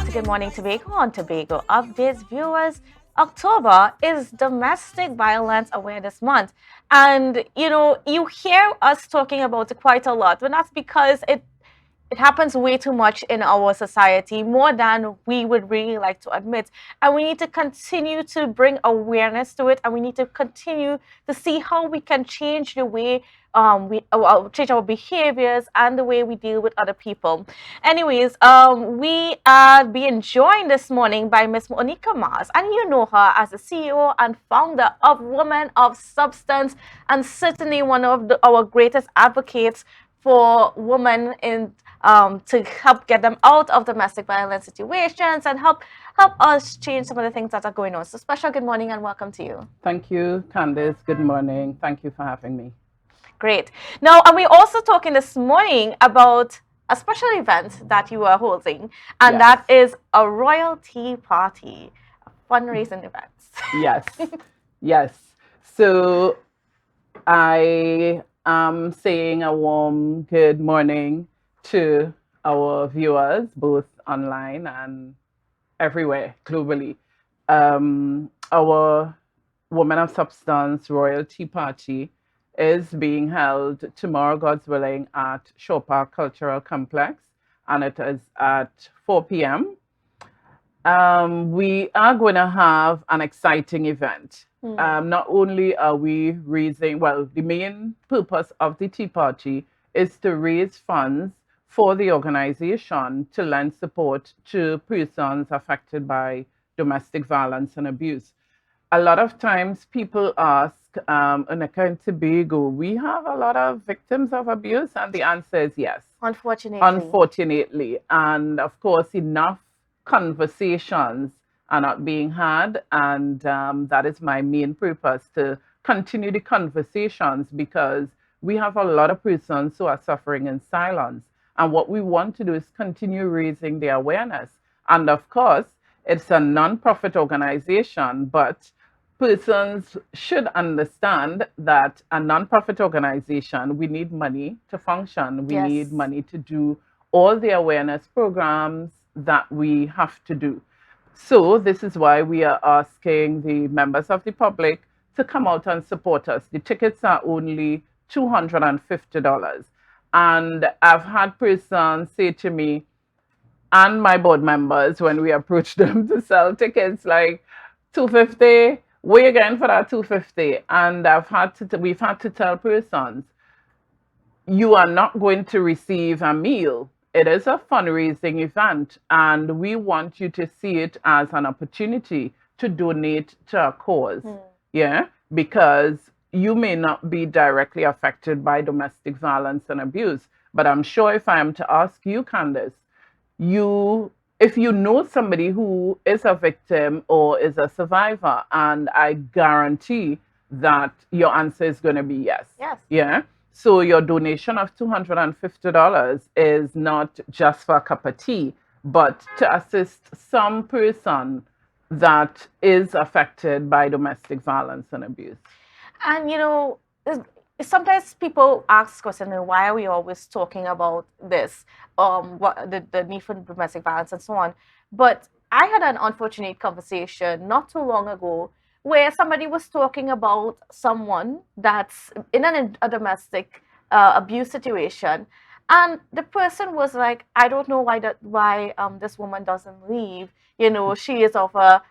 to Good Morning Tobago on Tobago Updates. Viewers, October is Domestic Violence Awareness Month. And, you hear us talking about it quite a lot, but that's because it happens way too much in our society, more than we would really like to admit. And we need to continue to bring awareness to it, and we need to continue to see how we can change the way change our behaviors and the way we deal with other people. Anyways, we are being joined this morning by Miss Onika, and you know her as the CEO and founder of Women of Substance, and certainly one of our greatest advocates for women in to help get them out of domestic violence situations and help us change some of the things that are going on. So special good morning and welcome to you. Thank you, Kandace. Good morning. Thank you for having me. Great. Now, and we're also talking this morning about a special event that you are holding, and Yes. that is a royalty party, a fundraising event. Yes. Yes. So I am saying a warm good morning to our viewers, both online and everywhere globally. Our Women of Substance Royalty Party is being held tomorrow, God's willing, at Shore Park Cultural Complex, and it is at 4 p.m. We are going to have an exciting event. Not only are we raising, well, the main purpose of the Tea Party is to raise funds for the organization to lend support to persons affected by domestic violence and abuse. A lot of times people ask, Onika and Tobago, we have a lot of victims of abuse, and the answer is yes. Unfortunately. And of course, enough conversations are not being had. And that is my main purpose, to continue the conversations, because we have a lot of persons who are suffering in silence. And what we want to do is continue raising the awareness. And of course, it's a non-profit organization, but persons should understand that a non-profit organization, we need money to function. We need money to do all the awareness programs that we have to do. So this is why we are asking the members of the public to come out and support us. The tickets are only $250. And I've had persons say to me, and my board members, when we approach them to sell tickets, like, 250, where you getting for that 250? And we've had to tell persons, you are not going to receive a meal. It is a fundraising event, and we want you to see it as an opportunity to donate to a cause. Yeah, because you may not be directly affected by domestic violence and abuse, but I'm sure if I am to ask you, Kandace, if you know somebody who is a victim or is a survivor, and I guarantee that your answer is going to be yes. Yes. Yeah. So your donation of $250 is not just for a cup of tea, but to assist some person that is affected by domestic violence and abuse. And sometimes people ask questions, why are we always talking about this, what the need for domestic violence and so on. But I had an unfortunate conversation not too long ago where somebody was talking about someone that's in a domestic abuse situation, and the person was like, I don't know why this woman doesn't leave. She is of a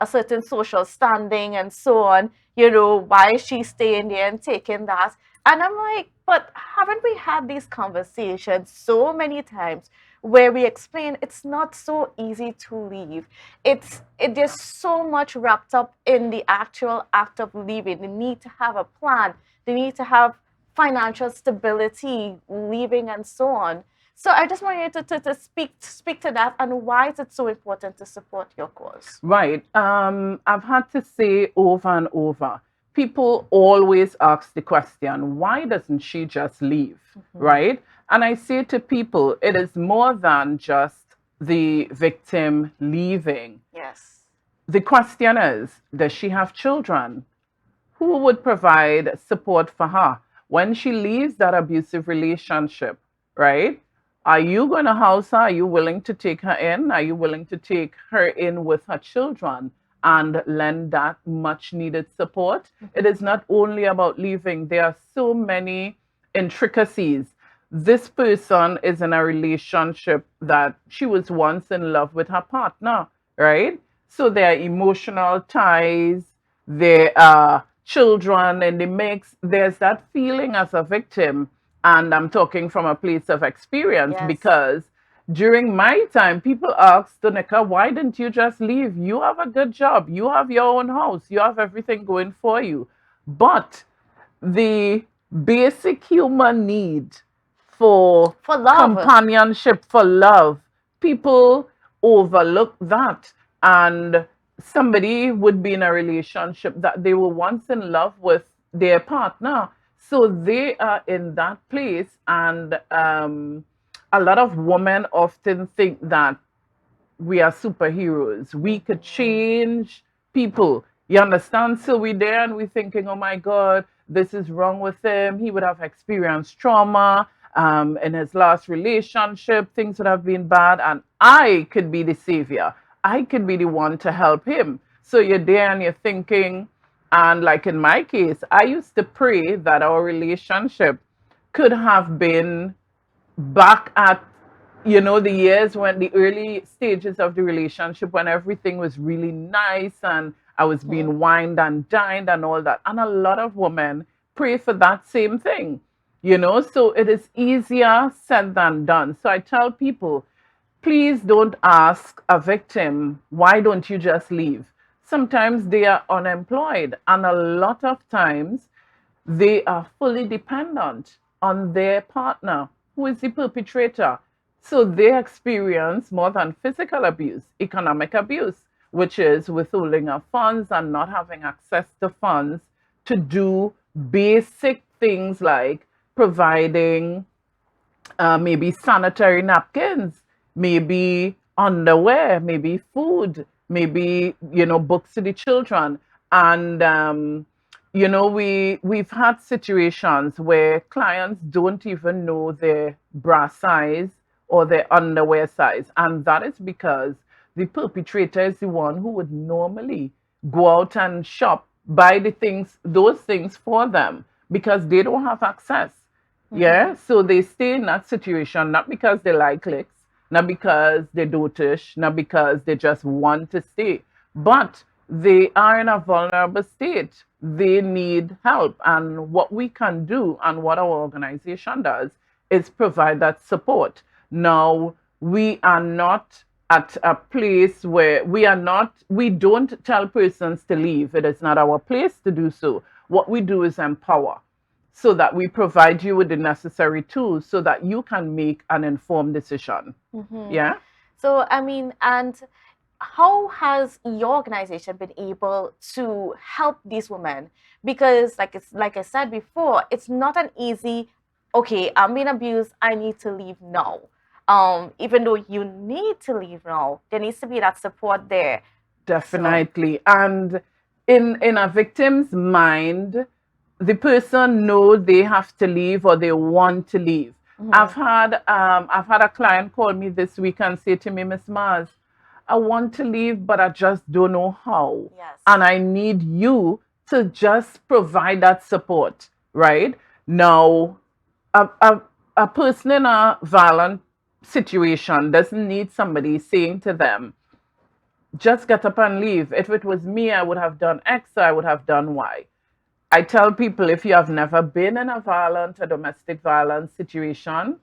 certain social standing and so on. Why is she staying there and taking that? And I'm like, but haven't we had these conversations so many times where we explain it's not so easy to leave? There's so much wrapped up in the actual act of leaving. They need to have a plan. They need to have financial stability, leaving, and so on. So I just wanted to speak to that, and why is it so important to support your cause? Right. I've had to say over and over, people always ask the question, why doesn't she just leave? Right? And I say to people, it is more than just the victim leaving. Yes. The question is, does she have children? Who would provide support for her when she leaves that abusive relationship? Right? Are you going to house her? Are you willing to take her in? Are you willing to take her in with her children and lend that much needed support? It is not only about leaving, there are so many intricacies. This person is in a relationship that she was once in love with her partner, right? So there are emotional ties, there are children in the mix. There's that feeling as a victim. And I'm talking from a place of experience Yes. because during my time, people asked Onika, why didn't you just leave? You have a good job. You have your own house. You have everything going for you. But the basic human need For love. companionship, for love, people overlook that. And somebody would be in a relationship that they were once in love with their partner. So they are in that place. And a lot of women often think that we are superheroes. We could change people. You understand? So we're there and we're thinking, oh my God, this is wrong with him. He would have experienced trauma in his last relationship. Things would have been bad. And I could be the savior. I could be the one to help him. So you're there and you're thinking, and like in my case, I used to pray that our relationship could have been back at the years when the early stages of the relationship when everything was really nice and I was being wined and dined and all that. And a lot of women pray for that same thing. So it is easier said than done. So I tell people, please don't ask a victim, why don't you just leave? Sometimes they are unemployed, and a lot of times they are fully dependent on their partner, who is the perpetrator. So they experience more than physical abuse, economic abuse, which is withholding of funds and not having access to funds to do basic things like providing maybe sanitary napkins, maybe underwear, maybe food, maybe books to the children. And we've had situations where clients don't even know their bra size or their underwear size, and that is because the perpetrator is the one who would normally go out and shop, buy those things for them because they don't have access. Yeah, so they stay in that situation not because they like clicks, not because they're dotish, not because they just want to stay, but they are in a vulnerable state. They need help. And what we can do and what our organization does is provide that support. Now, we are not at a place where we don't tell persons to leave. It is not our place to do so. What we do is empower so that we provide you with the necessary tools so that you can make an informed decision. Yeah. So, I mean, and how has your organization been able to help these women? Because, like I said before, it's not an easy, okay, I'm being abused, I need to leave now. Even though you need to leave now, there needs to be that support there. Definitely. And in a victim's mind, the person know they have to leave or they want to leave. I've had a client call me this week and say to me, Miss Mars, I want to leave, but I just don't know how. Yes. And I need you to just provide that support, right? Now, a person in a violent situation doesn't need somebody saying to them, just get up and leave. If it was me, I would have done X, I would have done Y. I tell people, if you have never been in a violent or domestic violence situation,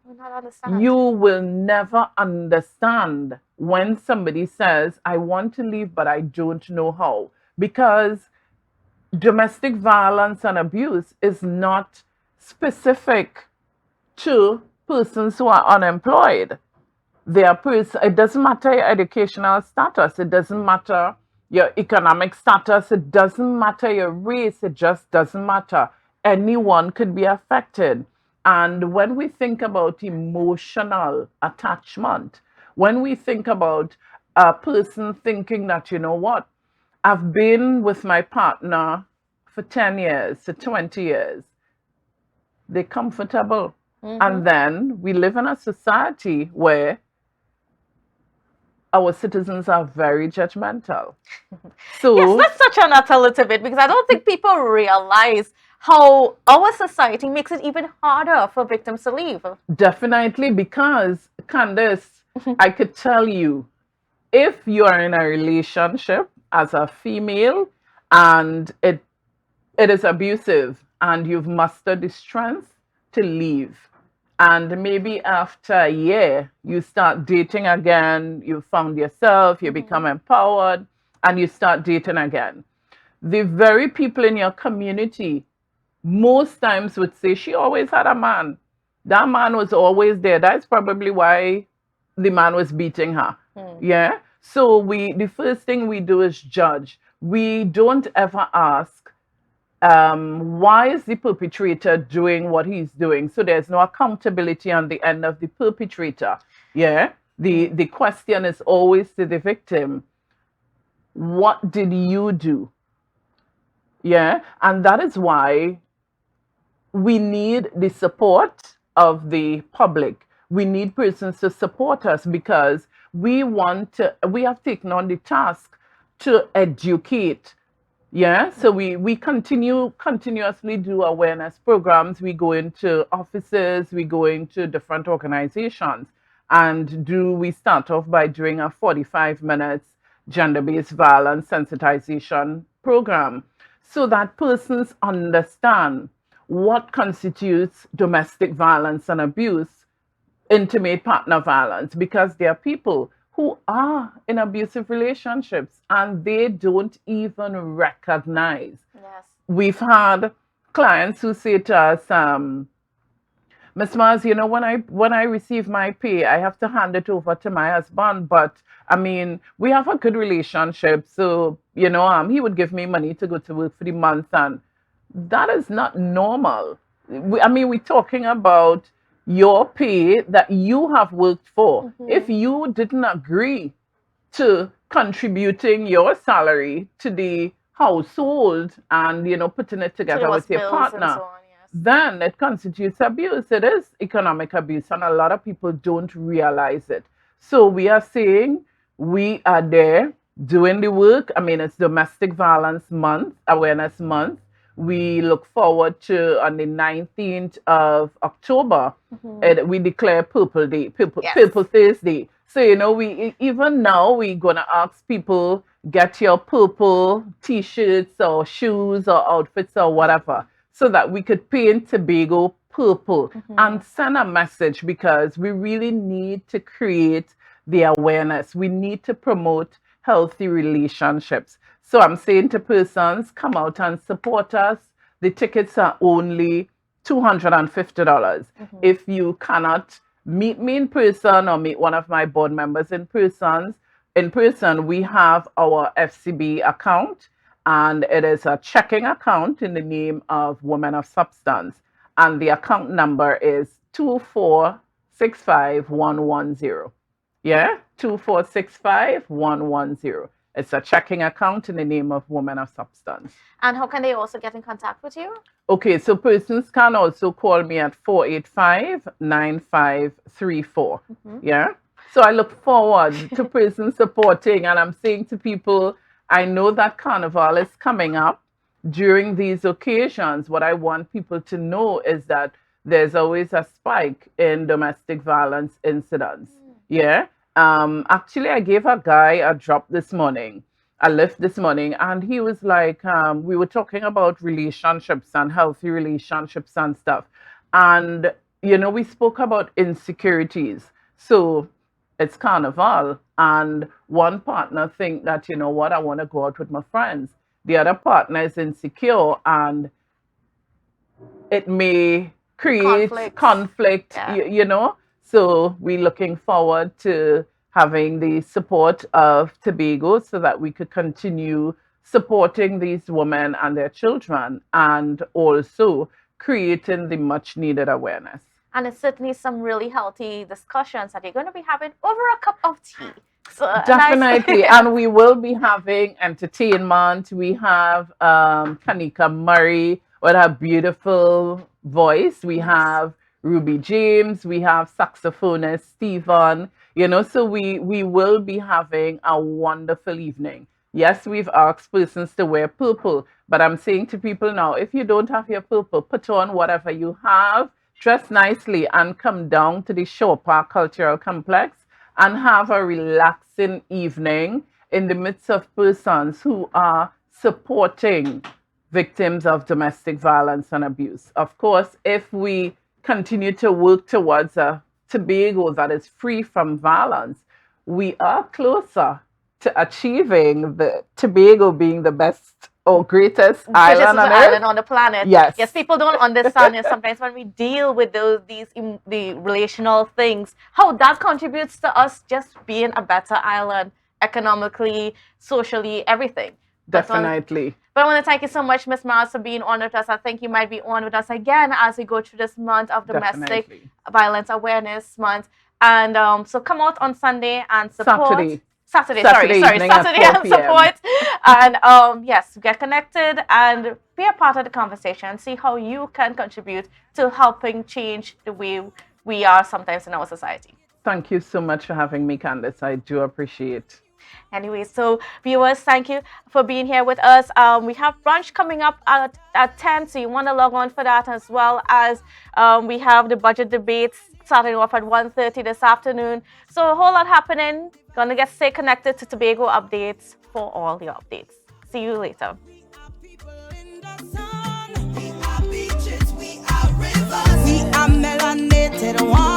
you will never understand when somebody says, I want to leave, but I don't know how. Because domestic violence and abuse is not specific to persons who are unemployed. It doesn't matter your educational status, it doesn't matter your economic status, it doesn't matter your race, it just doesn't matter. Anyone could be affected. And when we think about emotional attachment, when we think about a person thinking that, you know what, I've been with my partner for 10 years, for 20 years, they're comfortable. Mm-hmm. And then we live in a society where our citizens are very judgmental. Yes, So let's touch on that a little bit because I don't think people realize how our society makes it even harder for victims to leave. definitely, because Candace, I could tell you, if you are in a relationship as a female and it is abusive and you've mustered the strength to leave, and maybe after a year you start dating again, you found yourself, you Mm-hmm. become empowered, and you start dating again, the very people in your community most times would say she always had a man. That man was always there. That's probably why the man was beating her. Mm. Yeah. So the first thing we do is judge. We don't ever ask, why is the perpetrator doing what he's doing? So there's no accountability on the end of the perpetrator. Yeah. The question is always to the victim, what did you do? Yeah. And that is why we need the support of the public. We need persons to support us because we have taken on the task to educate. Yeah, so we continuously do awareness programs. We go into offices, we go into different organizations, and we start off by doing a 45 minutes gender-based violence sensitization program so that persons understand what constitutes domestic violence and abuse, intimate partner violence, because there are people who are in abusive relationships and they don't even recognize. Yes. We've had clients who say to us, Miss Mars, when I receive my pay, I have to hand it over to my husband. But I mean, we have a good relationship, so he would give me money to go to work for the month, and that is not normal. I mean, we're talking about your pay that you have worked for. If Mm-hmm. you didn't agree to contributing your salary to the household and putting it So together there was with your bills and so partner, on. Yes. then it constitutes abuse. It is economic abuse, and a lot of people don't realize it. So we are saying we are there doing the work. I mean, it's Domestic Violence Month, Awareness Month. We look forward to on the 19th of October, Mm-hmm. we declare Purple Day, Yes. Purple Thursday. So we even now we're gonna ask people, get your purple t-shirts or shoes or outfits or whatever, so that we could paint Tobago purple Mm-hmm. and send a message, because we really need to create the awareness. We need to promote healthy relationships. So I'm saying to persons, come out and support us. The tickets are only $250. Mm-hmm. If you cannot meet me in person or meet one of my board members in person, we have our FCB account, and it is a checking account in the name of Women of Substance. And the account number is 2465110. Yeah, 2465110. It's a checking account in the name of Women of Substance. And how can they also get in contact with you? Okay, so persons can also call me at 485-9534. Mm-hmm. Yeah. So I look forward to persons supporting, and I'm saying to people, I know that Carnival is coming up. During these occasions, what I want people to know is that there's always a spike in domestic violence incidents. Yeah. Actually, I gave a guy a drop this morning, a lift this morning, and he was like, we were talking about relationships and healthy relationships and stuff. And, we spoke about insecurities. So it's Carnival, and one partner think that, you know what, I want to go out with my friends. The other partner is insecure, and it may create conflict, Yeah. So we're looking forward to having the support of Tobago so that we could continue supporting these women and their children, and also creating the much needed awareness. And it's certainly some really healthy discussions that you're going to be having over a cup of tea. So Definitely. nice. And we will be having entertainment. We have Kanika Murray with her beautiful voice. We Yes. have Ruby James, we have saxophonist Stephen, you know, so we will be having a wonderful evening. Yes, we've asked persons to wear purple, but I'm saying to people now, if you don't have your purple, put on whatever you have, dress nicely, and come down to the Shore Park Cultural Complex and have a relaxing evening in the midst of persons who are supporting victims of domestic violence and abuse. Of course, if we continue to work towards a Tobago that is free from violence, we are closer to achieving the Tobago being the best or greatest island on island earth. on the planet. Yes. Yes, people don't understand it sometimes when we deal with the relational things, how that contributes to us just being a better island economically, socially, everything. Definitely. But I want to thank you so much, Miss Miles, for being on with us. I think you might be on with us again as we go through this month of domestic violence awareness month. And so come out on Sunday and support. Saturday, Saturday and support. And yes, get connected and be a part of the conversation. See how you can contribute to helping change the way we are sometimes in our society. Thank you so much for having me, Kandace. I do appreciate. Anyway, so viewers, thank you for being here with us. We have brunch coming up at 10, so you want to log on for that, as well as we have the budget debates starting off at 1:30 this afternoon. So a whole lot happening. Gonna stay connected to Tobago updates for all the updates. See you later. We are melanated one.